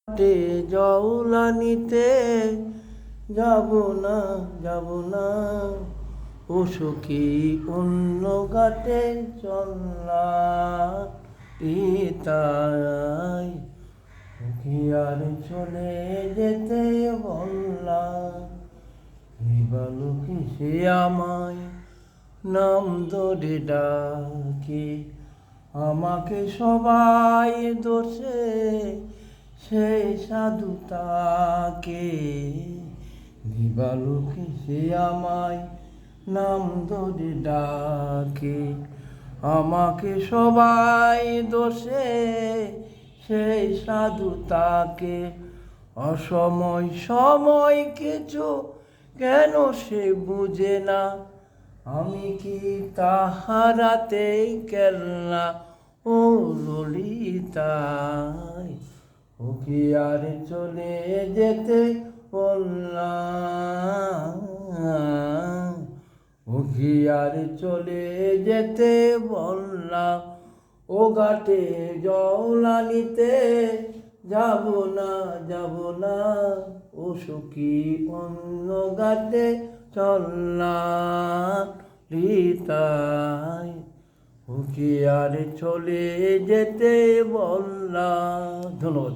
ঘাটে জওলানিতে যাব না, যাব না ও সখী, অন্য ঘাটে চলনা তাই সখী আর চলে যেতে বললা। বালুকে সে আমায় নাম ধরে ডাকে, আমাকে সবাই দোষে সেই সাধু তাকে। দিবালোকে সে আমায় নাম ধরে ডাকে, আমাকে সবাই দোষে সেই সাধু তাকে। অসময় সময় কিছু কেন সে বুঝে না, আমি কি তাহারাতেই কেলনা ও ললিতায়। ও কি আর চলে যেতে বললা, ও কি আর চলে যেতে বললা। ও ঘাটে জওলানিতে যাব না, যাব না ও সখী, অন্য ঘাটে চলনা তাই ও কি আর চলে যেতে বললা। ধন্যবাদ।